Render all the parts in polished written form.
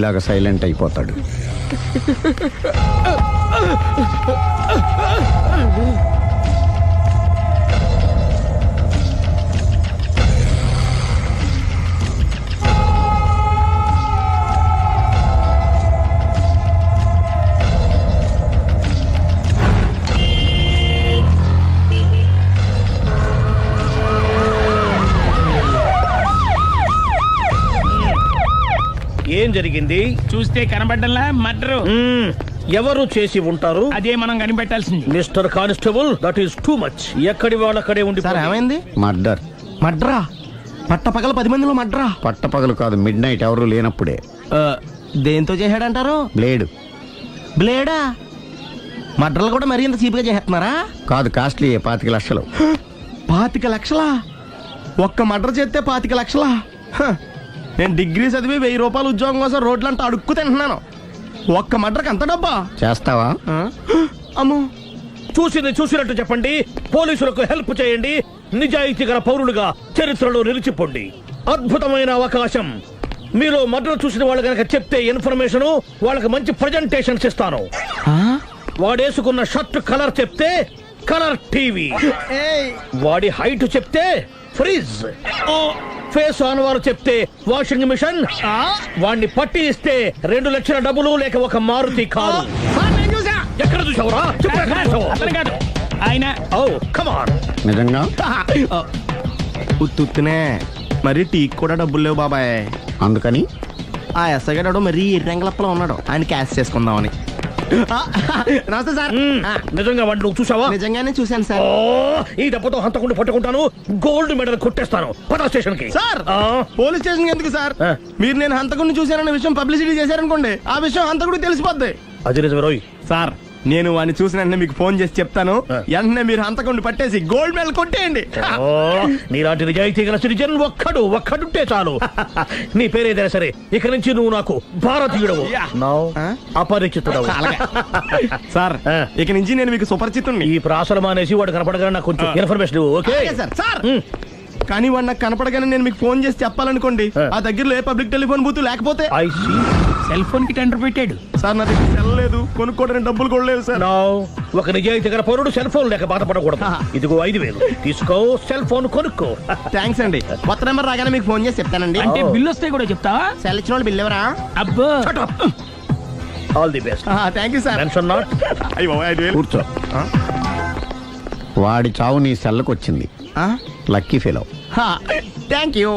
నీలాగా సైలెంట్ అయిపోతాడు. ఏం జరిగింది? చూస్తే కనబడ్డంలా మర్డరు. ఎవరు చేసి ఉంటారు? అదే మనం కనిపెట్టాల్సింది. Mister constable, that is too much. ఎక్కడి వాళ్ళక్కడే ఉండి. సార్ ఏమైంది? మర్డర్. మడ్రా? పట్టపగల 10 మందిలో మడ్రా? పట్టపగలు కాదు, మిడ్ నైట్ ఎవరు లేనప్పుడే. దేంతో చేశాడంటారు? బ్లేడ్. బ్లేడా? మడ్రలు కూడా మరీ ఇంత చీప్గా చేస్తున్నారా? కాదు, కాస్ట్లీ 25 లక్షలు. 25 లక్షలా? ఒక్క మడ్ర చేస్తే 25 లక్షలా? నేను డిగ్రీ చదివి 1000 రూపాయలు ఉద్యోగం కోసం రోడ్లంతా అడుక్కు తింటున్నాను. ఒక్క మడ్రకు అంత డబ్బా? చేస్తావా? అమ్మో. చూసింది చూసినట్టు చెప్పండి. పోలీసులకు హెల్ప్ చేయండి. నిజాయితీ గల పౌరులుగా చరిత్రలో నిలిచిపోండి. అద్భుతమైన అవకాశం. మీరు మర్డర్ చూసిన వాళ్ళు కనుక చెప్తే ఇన్ఫర్మేషన్, వాళ్ళకి మంచి ప్రజెంటేషన్స్ ఇస్తాను. వాడేసుకున్న షర్ట్ కలర్ చెప్తే కలర్ టీవీ, వాడి హైట్ చెప్తే ఫ్రిజ్, ఫేస్ ఆన్ వారు చెప్తే వాషింగ్ మిషన్, వాడిని పట్టి ఇస్తే 2 లక్షల డబ్బులు లేక ఒక మారుతి కారు. ఎక్కడ చూసావురా? ఆయన కమాన్. నిజంగా? ఉత్తునే మరి టీకి కూడా డబ్బులు లేవు బాబాయ్. అందుకని ఆ ఎస్ఐ గారు మరీ ఎర్రంగలప్పలో ఉన్నాడు, ఆయన క్యాష్ చేసుకుందామని. నమస్తే సార్. నిజంగా వాడిని నువ్వు చూసావా? నిజంగానే చూశాను సార్. ఈ దెబ్బతో హంతకుండా పట్టుకుంటాను, గోల్డ్ మెడల్ కొట్టేస్తాను. పటా స్టేషన్ కి. సార్ పోలీస్ స్టేషన్ ఎందుకు సార్? మీరు నేను హంతకుడిని చూశానన్న విషయం పబ్లిసిటీ చేశారనుకోండి, ఆ విషయం హంతకుడికి తెలిసిపోద్ది. అది నిజమే రోయ్. సార్ నేను వాడిని చూసిన వెంటనే మీకు ఫోన్ చేసి చెప్తాను. వెంటనే మీరు హంతకుడిని పట్టేసి గోల్డ్ మెడల్ కొట్టేయండి. నీలాంటి నిజాయితీ గల సిటిజన్ ఒక్కడుంటే చాలు. నీ పేరేదైనా సరే, ఇక నుంచి నువ్వు నాకు భారతీయుడవు, అపరిచితుడవు. సార్ ఇక నుంచి నేను మీకు సుపరిచితుడిని. ఈ ప్రాసలు మానేసి వాడు కనపడగానే నాకు కొంచెం ఇన్ఫర్మేషన్. Okay sir. కానీ వాడు నాకు కనపడగానే నేను మీకు ఫోన్ చేసి చెప్పాలనుకోండి, ఆ దగ్గరలో ఏ పబ్లిక్ టెలిఫోన్ బూత్ లేకపోతే. సెల్ ఫోన్ కి టెండర్ పెట్టాడు సార్. నా దగ్గర సెల్ లేదు, కొనుక్కోవడానికి డబ్బులు కూడా లేవు సార్. ఒక నిజాయితీ గల పౌరుడు సెల్ ఫోన్ లేక బాధపడకూడదు. ఇదిగో 5000 తీసుకో, సెల్ ఫోన్ కొనుక్కో. థ్యాంక్స్ అండి. కొత్త నెంబర్ రాగానే మీకు ఫోన్ చేసి చెప్తానండి. అంటే బిల్లు వస్తే కూడా చెప్తావా? సెల్ ఇచ్చిన వాళ్ళు బిల్ ఎవరా? అబ్బో. All the best. Thank you sir. Tension not. కూర్చో. వాడి చావు నీ సెల్లకు వచ్చింది. Lucky fellow. Thank you.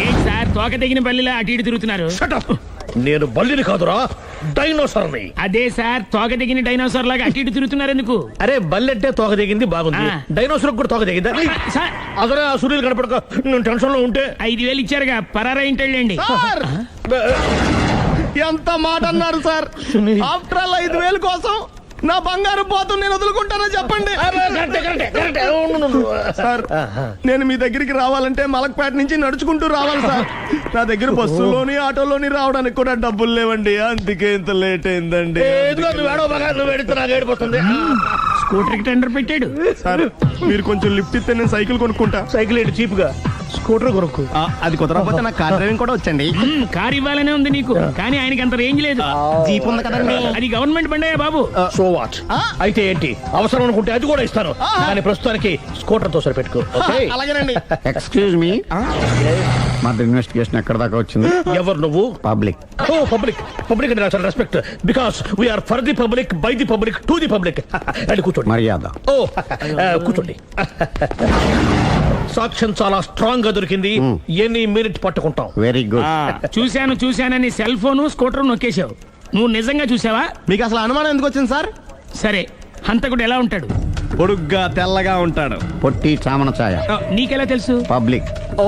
ఏంటి సార్ తోక తెగిన బల్లిలా అటు ఇటు తిరుగుతున్నారు? నేను బల్లిని కాదురా, డైనోసార్ని. అదే సార్ తోక తెగిన డైనోసార్ లాగా అటు ఇటు తిరుగుతున్నారు ఎందుకు? అరే బల్లెట్టే తోక దిగింది బాగుంది, డైనోసార్ కూడా తోక దిగిందా? అదరే ఆ సూర్యులు కనపడక నేను టెన్షన్ లో ఉంటే 5000 ఇచ్చారుగా, పరారా ఇంటండి. ఎంత మాట అన్నారు సార్? ఆఫ్టర్ ఆల్ 5000 కోసం నా బంగారు పోతు నేను వదులుకుంటానో చెప్పండి సార్. నేను మీ దగ్గరికి రావాలంటే మలక్పేట నుంచి నడుచుకుంటూ రావాలి సార్. నా దగ్గర బస్సులోని ఆటోలోని రావడానికి కూడా డబ్బులు లేవండి, అందుకే ఇంత లేట్ అయిందండి. స్కూటర్ కి టెండర్ పెట్టాడు సార్. మీరు కొంచెం లిఫ్ట్ ఇస్తే నేను సైకిల్ కొనుక్కుంటా. సైకిల్ ఏంటి చీప్ గా, స్కూటర్ కొనుక్కు. అది కుదరకపోతే నాకు కార్ డ్రైవింగ్ కూడా వచ్చండి. కార్ ఇవ్వాలనే ఉంది నీకు, కానీ ఆయనకి అంత రేంజ్ లేదు. జీప్ ఉంది కదండి. అది గవర్నమెంట్ బండే బాబు. So what? అయితే ఏంటి, అవసరం అనుకుంటే అది కూడా ఇస్తాను, కానీ ప్రస్తుతానికి స్కూటర్ తో సరిపెట్టుకో. అలాగేనండి. ఎక్స్క్యూజ్ మీ, మర్డర్ ఇన్వెస్టిగేషన్ ఎక్కడ దాకా వచ్చింది? ఎవరు నువ్వు? పబ్లిక్. ఓ పబ్లిక్. పబ్లిక్ అంటే చాలా respect, because we are for the public, by the public, to the public. అది కూర్చోండి. మర్యాద. ఓ కూర్చోండి. సాక్ష్యం చాలా స్ట్రాంగ్ గా దొరికింది, ఎన్ని మినిట్ పట్టుకుంటాం. Very good. చూశానని సెల్ ఫోన్ స్కూటర్ నొక్కేశావు. నువ్వు నిజంగా చూసావా? మీకు అసలు అనుమానం ఎందుకు వచ్చింది సార్? సరే, హంతకుడు ఎలా ఉంటాడు? పొడుగ్గా తెల్లగా ఉంటాడు. పొట్టి చామన ఛాయ. నీకెలా తెలుసు? పబ్లిక్. ఓ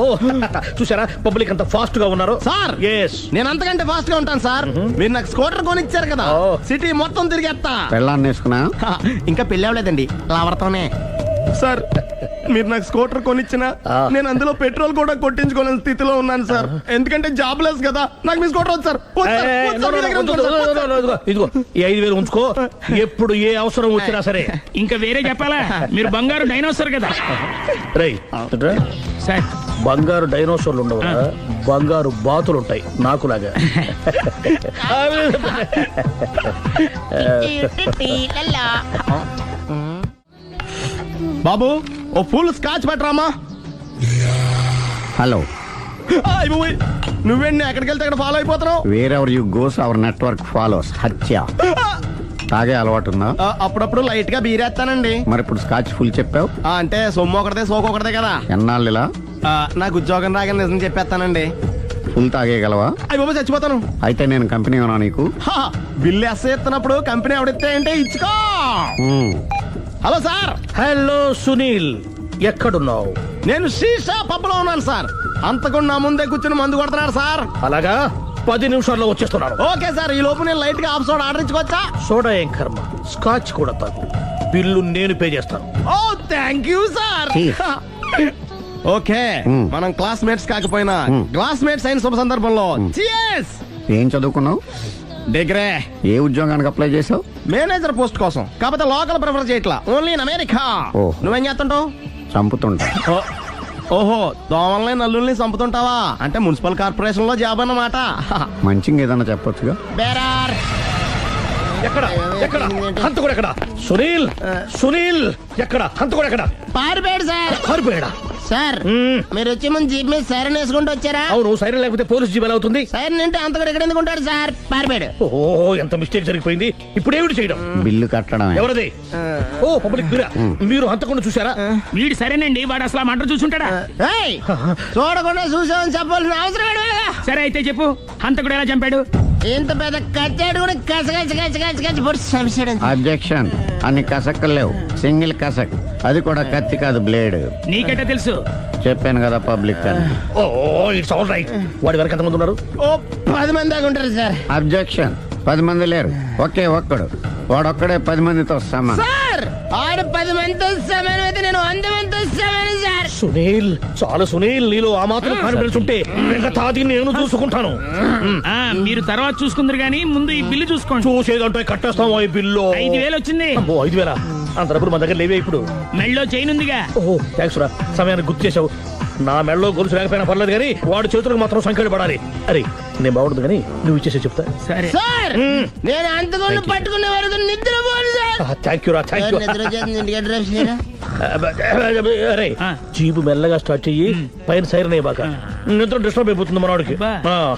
చూసారా పబ్లిక్ అంత ఫాస్ట్ గా ఉన్నారు సార్. ఎస్, నేను అంతకంటే ఫాస్ట్ గా ఉంటాను సార్. మీరు నాకు స్కూటర్ కొనిచ్చారు కదా, సిటీ మొత్తం తిరిగేస్తా. పెళ్ళాన్ని వేసుకున్నా? ఇంకా పెళ్ళి అవ్వలేదండి, లావర్తోనే. సార్ మీరు నాకు స్కూటర్ కొనిచ్చినా నేను అందులో పెట్రోల్ కూడా కొట్టించుకోలేని స్థితిలో ఉన్నాను సార్. ఎందుకంటే జాబ్ లెస్ కదా. నాకు మీ స్కూటర్ వద్దు సార్. వద్దు సార్. వద్దు సార్. మీ దగ్గర ఉంచుకోండి సార్. ఇదిగో ఈ 5,000 ఉంచుకో. ఎప్పుడు ఏ అవసరం వచ్చినా సరే. ఇంకా వేరే చెప్పాలా? మీరు బంగారు డైనోసార్ కదా. రై సార్ బంగారు డైనోసార్లు ఉండవు, బంగారు బాతులు ఉంటాయి నాకులాగా. బాబు ఓ ఫుల్ స్కాచ్ పెట్టరామా. హలో, నువ్వేండి ఎక్కడికి వెళ్తే అక్కడ ఫాలో అయిపోతున్నావు. Wherever you goes our network follows. హత్య. తాగే అలవాటు ఉందా? అప్పుడప్పుడు లైట్ గా బీరేస్తానండి. మరి ఇప్పుడు స్కాచ్ ఫుల్ చెప్పావు. అంటే సొమ్ము ఒకటిదే సోకు ఒకటిదే కదా. ఎన్నాళ్ళు ఇలా? నాకు ఉద్యోగం రాగానే నిజం చెప్పేస్తానండి. ఫుల్ తాగేయగలవా? అయ్యి బాబు చచ్చిపోతాను. అయితే నేను కంపెనీ ఉన్నా నీకు. బిల్లు ఎస్ ఎత్తినప్పుడు కంపెనీ ఎవడితే అంటే ఇచ్చుకో. Hello sir. హలో సునీల్, ఎక్కడున్నావు? నేను శీషా పబ్లో ఉన్నాను సార్. అంతకుండా నా ముందే కూర్చుని మందు కొడుతున్నాడు సార్. అలాగా, 10 నిమిషాల్లో వచ్చేస్తున్నాను. Okay sir. ఈ లోపు నేను లైట్ గా హాఫ్ సోడా ఆర్డర్ ఇచ్చుకోవచ్చా? సోడా ఏం కర్మ, స్కాచ్ కూడా తాగు. బిల్లు నేను పే చేస్తాను. ఓ థ్యాంక్ యూ సార్. ఓకే, మనం క్లాస్మేట్స్ కాకపోయినా క్లాస్మేట్స్ అయిన శుభ సందర్భంలో cheers. ఏం చదువుకున్నావు? డిగ్రీ. ఏ ఉద్యోగానికి అప్లై చేసావు? మేనేజర్ పోస్ట్ కోసం. కాకపోతే లోకల్ ప్రిఫర్ చేయట్లా, ఓన్లీ ఇన్ అమెరికా. ఓ. నువ్వేం చేస్తుంటావు? చంపుతుంటా. ఓహో, దోమల్ని నల్లుల్ని చంపుతుంటావా? అంటే మున్సిపల్ కార్పొరేషన్ లో జాబ్ అన్నమాట. మంచిగా ఏదన్నా చెప్పొచ్చుగా. బేరార్. ఎక్కడ ఎక్కడ హంతకుడు ఎక్కడ? సునీల్, సునీల్ ఎక్కడ? హంతకుడు ఎక్కడ? పారిపోయాడు సార్. కారిపోయాడా? సార్ మీరు వచ్చే ముందు జీప్ మీద సైరన్ వేసుకుంటూ వచ్చారా? అవును, సైరన్ లేకపోతే పోలీస్ జీబ్ ఎలా అవుతుంది? సైరన్ అంటే అంతకుడు ఎక్కడ ఎందుకు ఉంటాడు సార్? పారిపోయాడు. ఓ, ఎంత మిస్టేక్ జరిగిపోయింది. ఇప్పుడు ఏమిటి చేయడం? బిల్లు కట్టడమే. ఎవరది? ఓ, పబ్లిక్ మీరా? మీరు హంతకుండా చూసారా? వీడు సరేనండి, వాడు అసలు ఆ మంట చూసుంటాడా? ఏయ్, చూడకుండా చూసామని చెప్పాల్సిన అవసరం ఏంటి? సరే అయితే చెప్పు, హంతకుడు ఎలా చంపాడు? ఇంత పెద్ద కచ్చాడు కూడా కచ్చ పొడి చంపేశాడు. అబ్జెక్షన్. అన్ని కసక్కులు లేవు, సింగిల్ కసక్. అది కూడా కత్తి కాదు, బ్లేడ్. నీకెట్టా తెలుసు? చెప్పాను కదా పబ్లిక్ అని. ఓ, ఇట్స్ ఆల్ రైట్. వాడి వరకు ఎంతమంది ఉన్నారు? ఓ 10 మంది దాకా ఉంటారు సార్. అబ్జెక్షన్. 10 మంది లేరు, ఒకే ఒక్కడు. వాడొక్కడే 10 మందితో సమానం. సార్ ఆడు 10 మందితో సమానం అయితే నేను 100 మందితో సమానం సార్. సునీల్, చాలు సునీల్, నీలో ఆ మాత్రం కాన్ఫిడెన్స్ ఉంటే మిగతాది నేను చూసుకుంటాను. మీరు తర్వాత చూసుకుందరు గానీ ముందు ఈ బిల్లు చూసుకోండి. చూసేదంటే కట్టేస్తాం. ఈ బిల్లు 5,000 వచ్చింది. 5,000? అంత డబ్బులు మన దగ్గర లేవే ఇప్పుడు. మెళ్ళో చైన్ ఉందిగా. ఓహో, థ్యాంక్స్ రా, సమయానికి గుర్తు చేసావు. నా మెడలో గొలుసు లేకపోయినా పర్లేదు కానీ వాడి చేతులకు మాత్రం సంఖ్యలు పడాలి. అరే, నేను బాగుంటుంది కానీ నువ్వు ఇచ్చేసే చెప్తా. సరే సార్ నేను అంతకుండా పట్టుకునే వరకు నిద్రపోను సార్. థ్యాంక్ యూ రా, థ్యాంక్ యూ. నిద్ర చేస్తుంది ఇంటికి డ్రైవ్ చేయరా? అరే, జీబు మెల్లగా స్టార్ట్ చెయ్యి, పైన సైరన్ అయ్యాక నిద్ర డిస్టర్బ్ అయిపోతుంది మనవాడికి. బా. ఆ.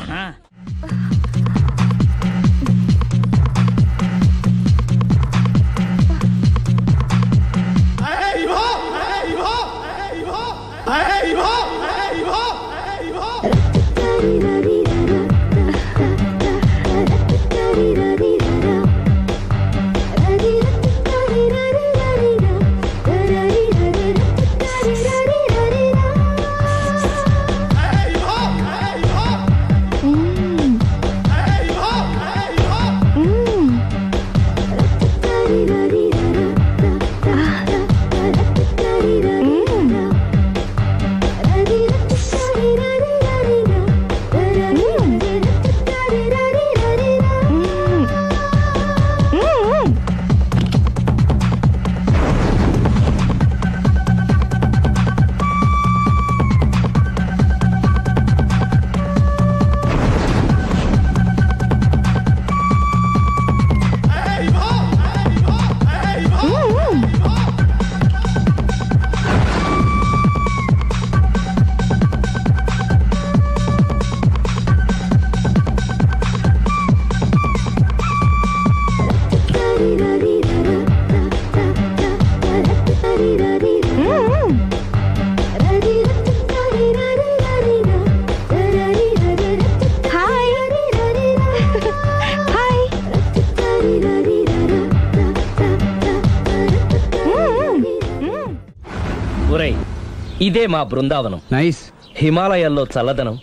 ఇదే మా బృందావనం. నైస్. హిమాలయాల్లో చల్లదనం,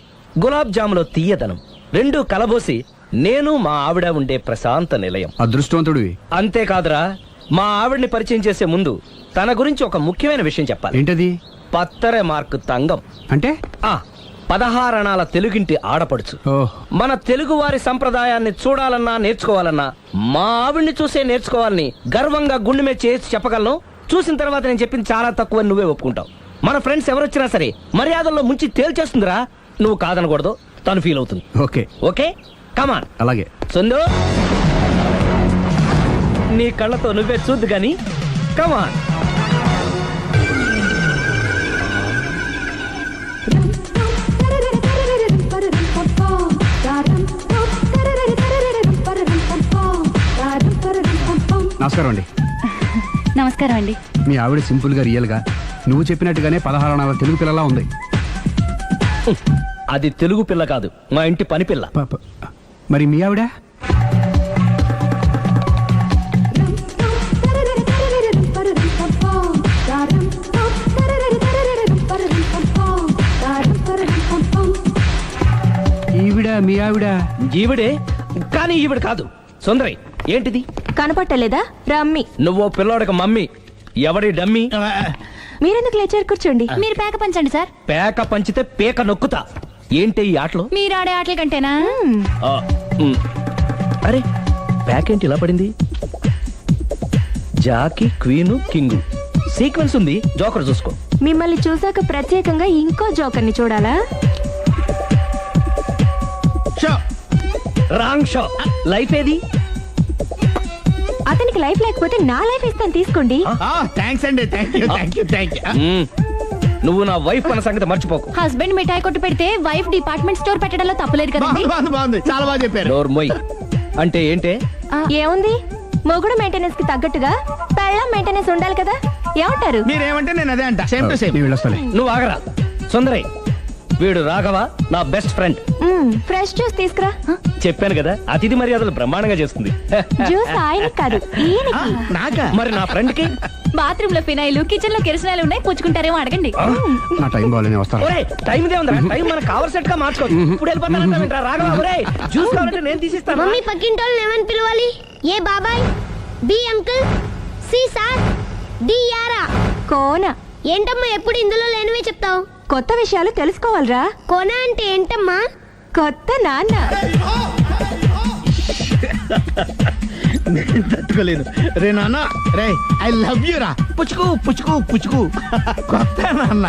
గులాబ్ జాములో తీయదనం రెండూ కలబోసి నేను మా ఆవిడ ఉండే ప్రశాంత నిలయం. అదృష్టవంతుడివి. అంతేకాదురా, మా ఆవిడ్ని పరిచయం చేసే ముందు తన గురించి ఒక ముఖ్యమైన విషయం చెప్పాలి. ఏంటది? పత్తరె మార్కు తంగం. అంటే 16 అణాల తెలుగింటి ఆడపడుచు. ఓ మన తెలుగు వారి సంప్రదాయాన్ని చూడాలన్నా నేర్చుకోవాలన్నా మా ఆవిడ్ని చూసే నేర్చుకోవాలని గర్వంగా గుండె మీద చేసి చెప్పగలను. చూసిన తర్వాత నేను చెప్పింది చాలా తక్కువ నువ్వే ఒప్పుకుంటావు. మన ఫ్రెండ్స్ ఎవరొచ్చినా సరే మర్యాదల్లో ముంచి తేల్చేస్తుందిరా. నువ్వు కాదనకూడదు, తను ఫీల్ అవుతుంది. Okay okay come on. అలాగే. సుందు నీ కళ్ళతో నువ్వే చూద్దు గాని కమాన్. నమస్కారం అండి. నమస్కారం అండి. మీ ఆవిడ సింపుల్ గా రియల్ గా నువ్వు చెప్పినట్టుగానే 16 అణాల తెలుగు పిల్లలా ఉంది. అది తెలుగు పిల్ల కాదు, మా ఇంటి పని పిల్ల. మరి మీ ఆవిడ? ఈవిడ మీ ఆవిడ? ఈవిడే, కానీ ఈవిడ కాదు. సుందరి ఏంటిది కనపట్టలేదా? రమ్మి. నువ్వు పిల్లోడికి మమ్మీ. ఎవడి డమ్మీ? మీరెందుకు లేచారు? కూర్చోండి. మీరు పేక పంచండి సార్. పేక పంచితే పేక నొక్కుతా. ఏంటి ఈ ఆటలు? మీరు ఆడే ఆటల కంటేనా? అరే పేకేంటి ఇలా పడింది? జాకి, క్వీను, కింగు సీక్వెన్స్ ఉంది. జోకర్ చూసుకో. మిమ్మల్ని చూసాక ప్రత్యేకంగా ఇంకో జోకర్ని చూడాలా? Wrong show. లైఫ్ ఏది? అతనికి లైఫ్ లేకపోతే నా లైఫ్ ఇస్తాను, తీసుకోండి. థ్యాంక్స్ అండి. Thank you. నువ్వు నా వైఫ్ అన్న సంగతి మర్చిపోకు. హస్బెండ్ మిఠాయి కొట్టు పెడితే వైఫ్ డిపార్ట్మెంట్ స్టోర్ పెట్టడంలో తప్పలేదు కదండి. బాగుంది, చాలా బాగా చెప్పారు. డోర్ మొయ్. అంటే ఏంటే? ఏముంది, మొగుడు మెయింటెనెన్స్ కి తగ్గట్టుగా పెళ్ళాం మెయింటెనెన్స్ ఉండాలి కదా. ఏమంటారు? మీరేమంటే నేను అదే అంట. Same to same. నేను వెళ్ళొస్తాలే. నువ్వు ఆగరా సుందరి. వీడు రాఘవ, నా బెస్ట్ ఫ్రెండ్. ఫ్రెష్ జ్యూస్ తీసుకురా. చెప్పాను కదా, అతిథి మర్యాదలు బ్రహ్మాండంగా చేస్తుంది. జ్యూస్ ఆయనకి కాదు, ఈయనకి. నాకా? మరి నా ఫ్రెండ్ కి? బాత్రూమ్ లో ఫినాయిల్, కిచెన్ లో కిరసనాయిలు ఉన్నాయి, పుచ్చుకుంటారేమో అడగండి. నా టైం బాగాలేనే వస్తాను. ఒరే టైం ఇదే ఉందా? టైం మనకు కవర్ సెట్ గా మార్చుకోవచ్చు. ఇప్పుడు వెళ్ళిపోతానంటా రాఘవ. ఒరే జ్యూస్ కావాలంటే నేను తీసిస్తాను. మమ్మీ పక్కింటోళ్ళని ఏమని పిలవాలి? ఏ బాబాయ్, B uncle, C sir, D యారా. కోన. ఏంటమ్మా ఎప్పుడు ఇందులో లేనివే చెప్తావు? కొత్త విషయాలు తెలుసుకోవాలిరా. కోన అంటే ఏంటమ్మా? కొత్త నాన్న. తట్టుకోలేదు రే నాన్న. రే ఐ లవ్ యూ రా. పుచ్చుకు పుచ్చుకు పుచ్చుకు. కొత్త నాన్న.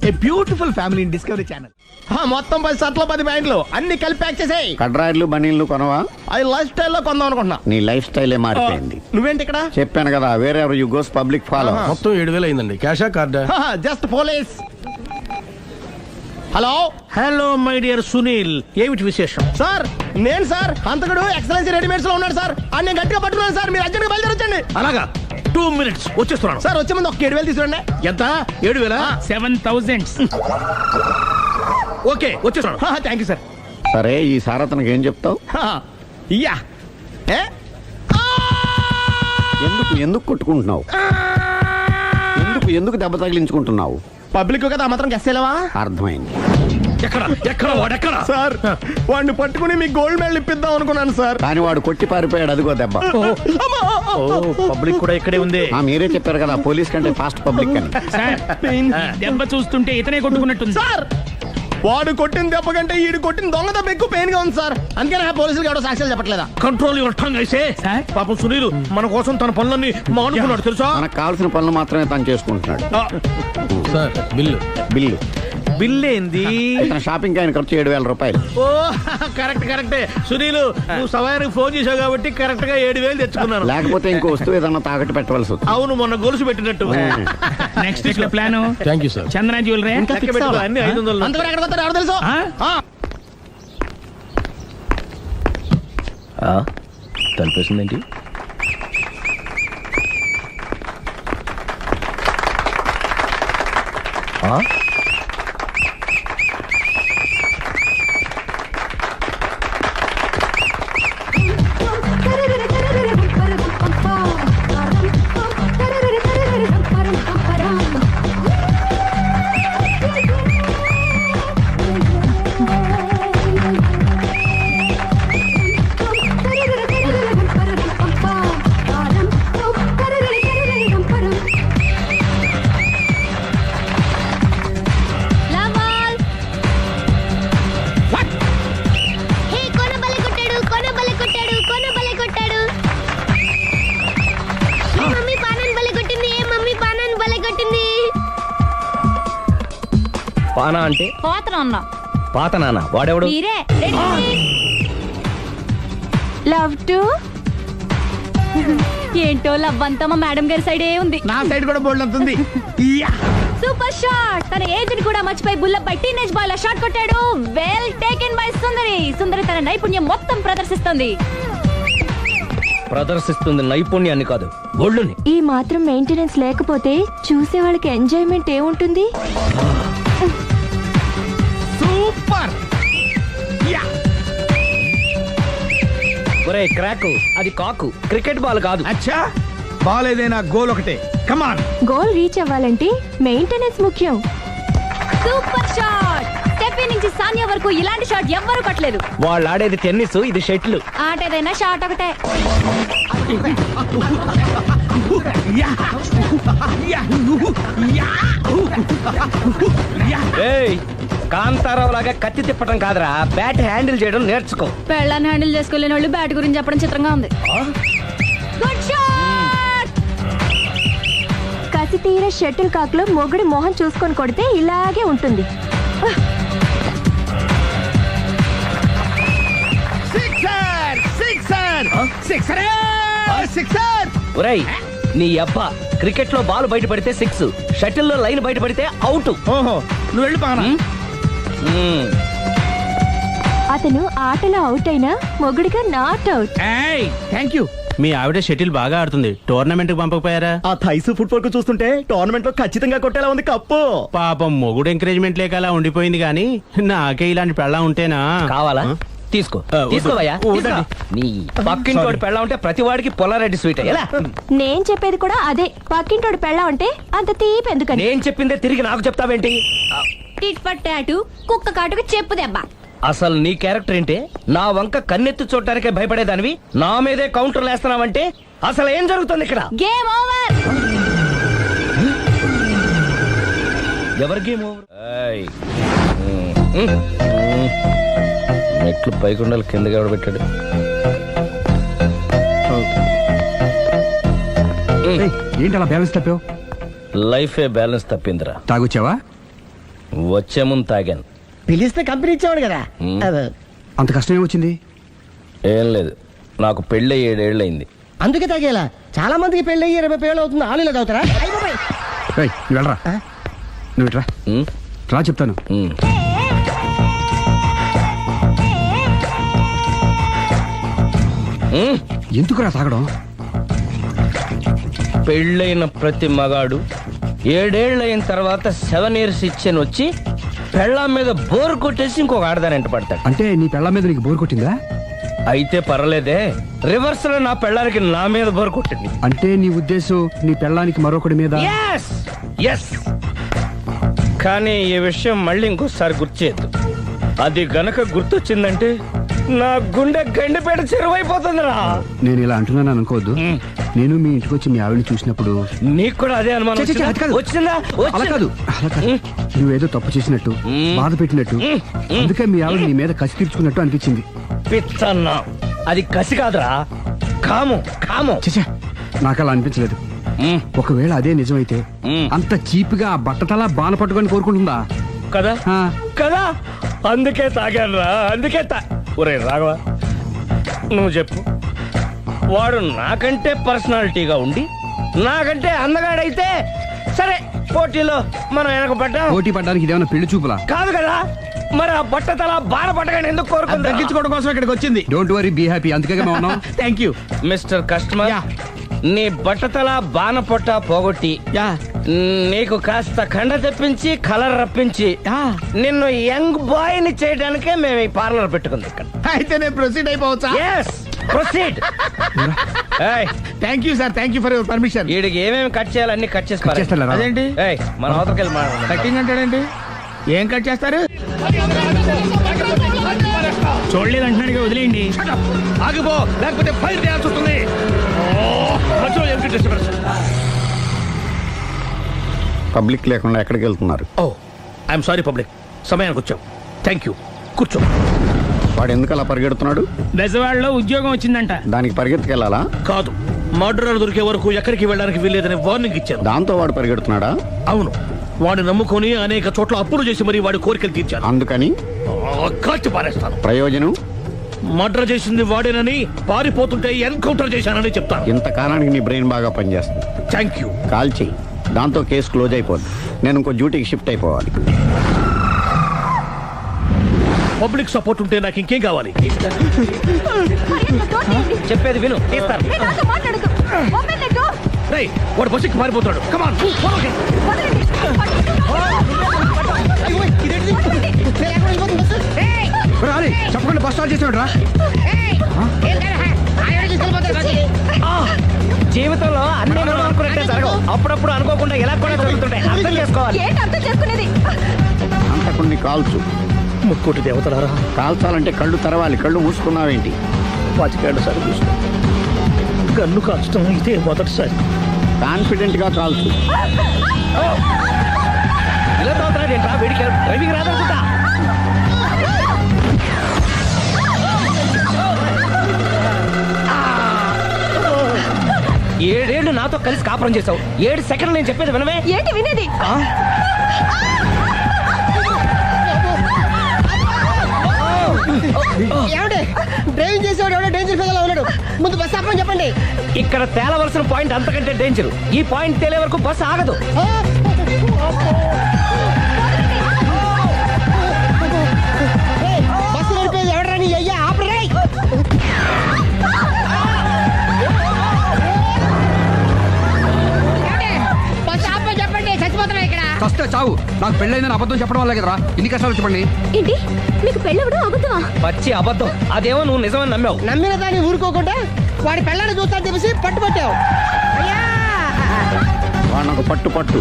A beautiful family in discovery channel. మొత్తం 10 షర్ట్లు 10 ప్యాంట్లు అన్ని కలిపి ప్యాక్ చేసేయ్. కడ్రాయిలు బనీళ్లు కొనవా? అది లైఫ్ స్టైల్లో కొందాం అనుకుంటున్నా. నీ లైఫ్ స్టైలే మారిపోయింది. నువ్వేంటి ఇక్కడ? చెప్పాను కదా, వేరే ఎవరు యు గోస్ పబ్లిక్ ఫాలో. మొత్తం 7,000 అయిందండి. క్యాషా కార్డా? Just police. Hello hello my dear Sunil, ఏమిటి విశేషం? సార్, నేను సార్ హంతకుడు ఎక్సలెన్సీ రెడీమేడ్స్ లో ఉన్నాడు సార్. అని నేను గట్టిగా పట్టుకున్నాను సార్. మీరు అర్జెంట్గా బయలుదేరొచ్చండి. అలాగా, 2 minutes వచ్చేస్తున్నాను. సార్ వచ్చే ముందు ఒక 7,000 తీసుకురండి. ఎంత? 7,000? 7,000. ఓకే వచ్చేస్తున్నాను. Thank you sir. సరే, ఈ సారతనకి ఏం చెప్తావు? ఇయ్యా. ఏ? ఎందుకు కొట్టుకుంటున్నావు? ఎందుకు దెబ్బ తగిలించుకుంటున్నావు? పబ్లిక్ కదా మాత్రం గెస్సేలేవా? అర్థమైంది. ఎక్కడ వాడెక్కడ? సార్, వాడిని పట్టుకుని మీకు గోల్డ్ మెడల్ ఇప్పిద్దాం అనుకున్నాను సార్. కానీ వాడు కొట్టి పారిపోయాడు. అదిగో దెబ్బ. పబ్లిక్ కూడా ఇక్కడే ఉంది. మీరే చెప్పారు కదా, పోలీస్ కంటే ఫాస్ట్ పబ్లిక్ అని. సార్, దెబ్బ చూస్తుంటే ఇతనే కొట్టుకున్నట్టుంది. సార్, వాడు కొట్టిన దెబ్బ కంటే ఈడు కొట్టిన దొంగ దెబ్బ ఎక్కువ పెయిన్ గా ఉంది సార్. అందుకని పోలీసులకు ఎవడో సాక్ష్యాలు చెప్పట్లేదా? కంట్రోల్ యువర్ టంగ్ అయితే. సార్? పాపం సునీల్ మన కోసం తన పనులన్నీ మానుకున్నాడు తెలుసా? మనకు కావాల్సిన పనులు మాత్రమే తను చేసుకుంటున్నాడు. Sir bill. బిల్లు బిల్ ఏంది? ఇతను షాపింగ్ ఆయన ఖర్చు 7,000 రూపాయలు. ఓ కరెక్టే సునీల్, నువ్వు సమయానికి ఫోన్ చేసావు కాబట్టి కరెక్ట్ గా 7,000 తెచ్చుకున్నాను. లేకపోతే ఇంకో వస్తువు ఏదన్నా తాకట్టు పెట్టవలసి వస్తుంది. అవును, మొన్న గొలుసు పెట్టినట్టు. నెక్స్ట్ వీక్ లో plan thank you sir. Chandra jewellery. లెక్క పెట్టుకో, అన్ని 500. అంతవరకు ఎక్కడ పోతారు ఎవరు తెలుసు? తలిపేసిందేంటి? పానా అంటే పోతన అన్నా పాత నాన్న వాడెవడు? మీరే లవ్ టు ఏంటో లవ్ అంతా మా మేడం గారి సైడే ఉంది. నా సైడ్ కూడా బోల్డ్ అంతుంది. Super shot. తన ఏజ్ ని కూడా మర్చిపోయి బుల్లపై టీనేజ్ బాయ్ లా షాట్ కొట్టాడు. Well taken by Sundari. Sundari తన నైపుణ్యం మొత్తం ప్రదర్శిస్తుంది. ప్రదర్శిస్తుంది నైపుణ్యాన్ని కాదు, ఒళ్ళుని. ఈ మాత్రం మెయింటెనెన్స్ లేకపోతే చూసే వాళ్ళకి ఎంజాయ్మెంట్ ఏముంటుంది? సూపర్. ఒరే క్రాకు, అది కాకు, క్రికెట్ బాల్ కాదు. అచ్చా, బాల్ ఏదైనా గోల్ ఒకటే. కమాన్. గోల్ రీచ్ అవ్వాలంటే మెయింటెనెన్స్ ముఖ్యం. Super shot. స్టెఫీ నుంచి సానియా వరకు ఇలాంటి షాట్ ఎవ్వరూ కొట్టలేదు. వాళ్ళు ఆడేది టెన్నిస్, ఇది షటిల్. ఆట ఏదైనా షాట్ ఒకటే. కాంతారావు లాగా కత్తి తిప్పడం కాదురా, బ్యాట్ హ్యాండిల్ చేయడం నేర్చుకో. పెళ్ళాన్ని హ్యాండిల్ చేసుకోలేని వాళ్ళు బ్యాట్ గురించి చెప్పడం చిత్రంగా ఉంది. Good shot. కసి తీర షటిల్ కాక్ లో మొగుడి మొహం చూసుకొని కొడితే ఇలాగే ఉంటుంది. Sixer sixer sixer sixer. ఒరేయ్ నీ అబ్బా, క్రికెట్ లో బాల్ బయట పడితే 6, షటిల్ లో లైన్ బయట పడితే అవుట్. ఓహో, నువ్వు వెళ్ళి పానా. అతను ఆటలో అవుట్ అయినా మొగుడిగా నాట్ అవుట్. Thank you. మీ ఆవిడ షటిల్ బాగా ఆడుతుంది, టోర్నమెంట్ కి పంపకపోయారా? ఆ థైస్ ఫుట్బాల్ కు చూస్తుంటే టోర్నమెంట్ లో ఖచ్చితంగా కొట్టేలా ఉంది కప్పు. పాపం మొగుడు ఎంకరేజ్మెంట్ లేక అలా ఉండిపోయింది గానీ నాకే ఇలాంటి పెళ్ళా ఉంటేనా. కావాలా? తీసుకో తీసుకోవయ్యా. నీ పక్కింటోడి పెళ్ళ ఉంటే ప్రతి వాడికి పొలారెడ్డి స్వీట్. ఎలా? నేను చెప్పేది కూడా అదే. పక్కింటోడు పెళ్ళా ఉంటే అంత తీపి ఎందుకని. నేను చెప్పిందే తిరిగి నాకు చెప్తావేంటి? టిట్ ఫర్ టాటు, కుక్క కాటుకు చెప్పు దెబ్బ. అసలు నీ క్యారెక్టర్ ఏంటి? నా వంక కన్నెత్తి చూడటానికే భయపడేదానివి నా మీదే కౌంటర్లు వేస్తున్నావంటే అసలు ఏం జరుగుతుంది ఇక్కడ? Game over. ఎవరి గేమ్ ఓవర్? మెట్లు పైకుండలు కిందకి ఎవడ పెట్టాడు? ఏంటి అలా బ్యాలెన్స్ తప్పావు? లైఫే బ్యాలెన్స్ తప్పిందిరా. తాగొచ్చావా? వచ్చే ముందు తాగాను. పిలిస్తే కంపెనీ ఇచ్చేవాడు కదా. అంత కష్టం ఏమొచ్చింది? ఏం లేదు, నాకు పెళ్ళి 7 ఏళ్ళు అయింది. అందుకే తాగేలా. చాలా మందికి పెళ్ళి 20 ఏళ్ళు అవుతుంది. ఆలు ఇలా తాగుతారా? ఏయ్, నువ్వు వెళ్ళరా. నువ్వు ఇట్రా రా, చెప్తాను. ఎందుకురా తాగడం? పెళ్ళైన ప్రతి మగాడు 7 ఏళ్ళు అయిన తర్వాత 7 years ఇచ్చాను వచ్చి పెళ్ళాం మీద బోర్ కొట్టేసి ఇంకొక ఆడదానంట పడతాడు. అంటే నీ పెళ్ళ మీద నీకు బోర్ కొట్టిందా? అయితే పర్లేదే, రివర్స్ లో నా పెళ్ళానికి నా మీద బోర్ కొట్టింది. అంటే నీ ఉద్దేశం నీ పెళ్ళానికి మరొకటి మీద? ఎస్. కానీ ఈ విషయం మళ్ళీ ఇంకోసారి గుర్తు చేయద్దు. అది గనక గుర్తొచ్చిందంటే నా గుండె గండిపేట చెరువైపోతుందిరా. నేను ఇలా అంటున్నాను అనుకోవద్దు. నేను మీ ఇంటికి వచ్చి మీ ఆవిడని చూసినప్పుడు నీకు కూడా అదే అనుమానం వచ్చిందా? అలా కాదు. నువ్వేదో తప్పు చేసినట్టు, బాధ పెట్టినట్టు, అందుకే మీ ఆవిడ నీ మీద కసి తీర్చుకున్నట్టు అనిపించింది. పిచ్చన్నా, అది కసి కాదురా, కాము. చచ్చా, నాకు అలా అనిపించలేదు. ఒకవేళ అదే నిజమైతే అంత చీప్ గా బట్టతలా బాన పట్టుకొని కోరుకుంటుందా? కదా కదా, అందుకే తాగాను రా, అందుకే ఒరే రాఘవ, నువ్వు చెప్పు. వాడు నాకంటే పర్సనాలిటీగా ఉండి నాకంటే అందగాడైతే సరే, పోటీలో మనం వెనక పడ్డాం. పోటీ పడ్డానికి ఇదేమన్నా పెళ్లి చూపులా? కాదు కదా, మరి ఆ బట్టతల బాన పట్టగానే ఎందుకు కోరుకుంది? తగ్గించుకోవడం కోసం ఇక్కడికి వచ్చింది. Don't worry, be happy. అందుకే మేము ఉన్నాం. Thank you mister customer. నీ బట్టతల బాన పొట్ట పోగొట్టి నీకు కాస్త కండ తెప్పించి కలర్ రప్పించి నిన్ను యంగ్ బాయ్ ని చేయడానికే మేము ఈ పార్లర్ పెట్టుకుంది ఇక్కడ. అయితే నేను ప్రొసీడ్ అయిపోవచ్చా? Proceed. Thank you sir, thank you for your permission. వీడికి ఏమేమి కట్ చేయాలి అన్ని కట్ చేసి చేస్తారా? అదేంటి మన అవతలకి వెళ్ళి మాట్లాడదాం. కటింగ్ అంటాడేంటి? ఏం కట్ చేస్తారు? చూడలేదు అంటున్నాడుగా, వదిలేయండి. ఆగిపో, లేకపోతే ఫైర్ చేయాల్సి వస్తుంది. పబ్లిక్ లేకుండా ఎక్కడికి వెళ్తున్నారు? ఐఎమ్ సారీ పబ్లిక్, సమయానికి వచ్చావు. థ్యాంక్ యూ, కూర్చో. వాడు ఎందుకు అలా పరిగెడుతున్నాడు? బెజవాడలో ఉద్యోగం వచ్చిందంట. దానికి పరిగెత్తుకెళ్ళాలా? కాదు, మర్డరర్ దొరికే వరకు ఎక్కడికి వెళ్ళడానికి వీల్లేదని వార్నింగ్ ఇచ్చాను. దాంతో వాడు పరిగెడుతున్నాడా? అవును, వాడిని నమ్ముకొని అనేక చోట్ల అప్పులు చేసి మరి వాడి కోరికలు తీర్చాను. అందుకని కాల్చి పారేస్తాను. ప్రయోజనం? మర్డర్ చేసింది వాడేనని, పారిపోతుంటే ఎన్కౌంటర్ చేశానని చెప్తాను. ఇంతకాలానికి నీ బ్రెయిన్ బాగా పనిచేస్తుంది. Thank you. కాల్ చెయ్యి, దాంతో కేసు క్లోజ్ అయిపోద్ది. నేను ఇంకో డ్యూటీకి షిఫ్ట్ అయిపోవాలి. పబ్లిక్ సపోర్ట్ ఉంటే నాకు ఇంకేం కావాలి? చెప్పేది విను, తీస్తాను. రేయ్, వాడు బస్సుకి పారిపోతాడు. కమాన్, చెప్పకుండా బస్ స్టార్ట్ చేసాడు రా. జీవితంలో అన్ని మనం అనుకున్నట్టే జరగవు. అప్పుడప్పుడు అనుకోకుండా ఎలా కూడా జరుగుతుంటాయి. అర్థం చేసుకోవాలి. అంతకుని కాల్చు. ముక్కోటి దేవతలారా, కాల్చాలంటే కళ్ళు తెరవాలి. కళ్ళు మూసుకున్నావేంటి? 25 సార్లు చూసిన గన్ను కాల్చడం ఇదే మొదటిసారి. కాన్ఫిడెంట్ గా కాల్చు. ఇలా తోతున్నాడు ఏంట్రా? వీడికి డ్రైవింగ్ రాదనుకుంటా. ఏడేళ్లు నాతో కలిసి కాపురం చేసావు. 7 సెకండ్లు నేను చెప్పేది వినవే. ఏంటి వినేది? డ్రైవింగ్ చేసేవాడు ఎవడో డేంజర్ ఫీల్ ఉన్నాడు. ముందు బస్ ఆపమని చెప్పండి. ఇక్కడ తేలవలసిన పాయింట్ అంతకంటే డేంజర్. ఈ పాయింట్ తేలే వరకు బస్సు ఆగదు. బస్సు నడిపేది ఎవడరాని అయ్యా ఆపరే. బస్ ఆపమని చెప్పండి. చచ్చిపోతున్నా ఇక్కడ. ఫస్ట్ చావు. నాకు పెళ్ళైందని అబద్ధం చెప్పడం వల్ల కదరా ఇన్ని కష్టాలు చెప్పండి. ఏంటి మీకు పెళ్ళవడం అబద్ధమా? పచ్చి అబద్ధం. అదేమో నువ్వు నిజమని నమ్మావు. నమ్మిన దాన్ని ఊరుకోకుండా వాడి పెళ్ళాన్ని చూస్తా తెలిసి పట్టుబట్టావు. అయ్యా వాడినొక పట్టు పట్టు.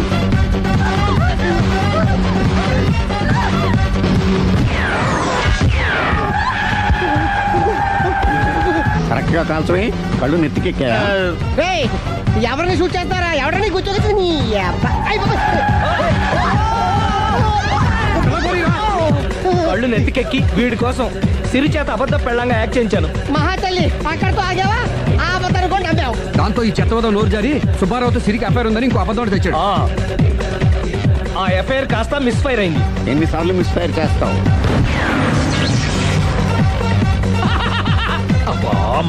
కరెక్ట్ గా కాల్చవే. కళ్ళు నెత్తికెక్కా. రేయ్, ఎవరిని షూట్ చేస్తారా? ఎవరిని కూర్చోవచ్చు నీ అబ్బా. అయ్ బాబోయ్. కళ్ళు నెత్తికెక్కి వీడి కోసం సిరి చేత అబద్ధ పెళ్ళంగా యాక్ట్ చేయించాను. మహాతల్లి అక్కడితో ఆగావా? ఆ అబద్ధాన్ని కూడా నమ్మావు. దాంతో ఈ చెత్తవదం నోరు జారి సుబ్బారావుతో సిరికి అఫైర్ ఉందని ఇంకో అబద్ధం తెచ్చాడు. ఆ ఎఫ్ఐఆర్ కాస్త మిస్ఫైర్ అయింది. ఎన్నిసార్లు మిస్ఫైర్ చేస్తావు?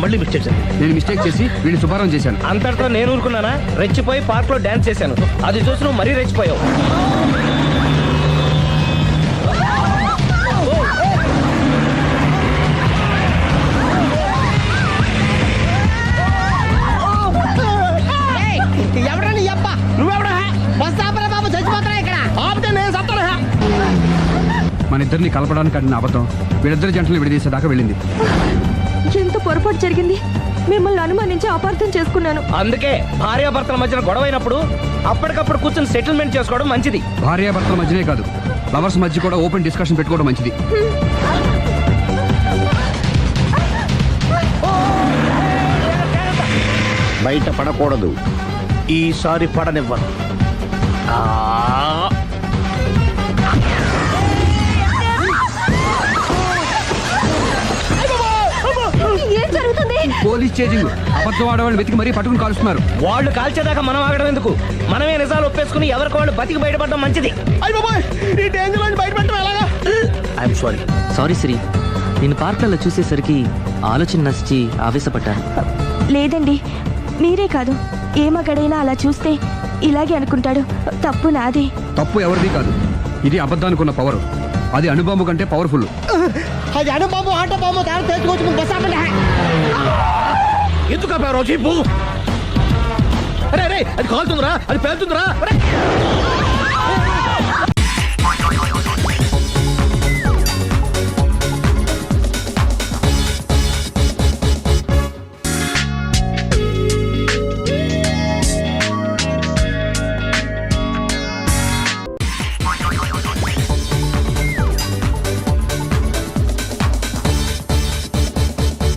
మళ్ళీ మిస్టేక్ చేశాను. నేను మిస్టేక్ చేసి వీడిని సుబ్బారావు చేశాను. అంతటితో నేను ఊరుకున్నానా? రెచ్చిపోయి పార్క్ లో డాన్స్ చేశాను. అది చూసి నువ్వు మరీ రెచ్చిపోయావు. ఎవరా నీ అబ్బా? నువ్వెవడా? బస్ ఆపరా బాబు, చచ్చిపోతున్నా ఇక్కడ. ఆపితే నేను సత్తాను. మన ఇద్దరిని కలపడానికి ఆడిన అబద్ధం వీళ్ళిద్దరి జంటలు విడదీసేదాకా వెళ్ళింది. ఎంత పొరపాటు జరిగింది. మిమ్మల్ని అనుమానించి అపార్థం చేసుకున్నాను. అందుకే భార్యాభర్తల మధ్యన గొడవైనప్పుడు అప్పటికప్పుడు కూర్చొని సెటిల్మెంట్ చేసుకోవడం మంచిది. భార్యాభర్తల మధ్యనే కాదు, లవర్స్ మధ్య కూడా ఓపెన్ డిస్కషన్ పెట్టుకోవడం మంచిది. బయట పడకూడదు. ఈసారి పడనివ్వను. ఏం జరుగుతుంది? Police chasing. అబద్ధం ఆడవాళ్ళు వెతికి మరీ పట్టుకుని కాలుస్తున్నారు. వాళ్ళు కాల్చేదాకా మనం ఆగడం ఎందుకు? మనమే నిజాలు ఒప్పేసుకుని ఎవరికి వాళ్ళు బతికి బయటపడడం మంచిది. అయ్య బాబోయ్, ఈ డేంజర్ నుంచి బయటపడటం ఎలాగా? I'm sorry. సారీ శ్రీ, నేను పార్కులలో చూసేసరికి ఆలోచన నచ్చి ఆవేశపడ్డాను. లేదండి, మీరే కాదు, ఏ మగాడైనా అలా చూస్తే ఇలాగే అనుకుంటాడు. తప్పు నాదే. తప్పు ఎవరిది కాదు. ఇది అబద్ధానికి ఉన్న పవర్. అది అణుబాంబు కంటే పవర్ఫుల్. అది అణుబాంబు, ఆట బాంబు దాని తెచ్చుకోవచ్చు. బస్ ఆపండి. ఎందుకు ఆపావు జీపు? అరే అరే, అది కాలుతుందిరా, అది పేలుతుందిరా.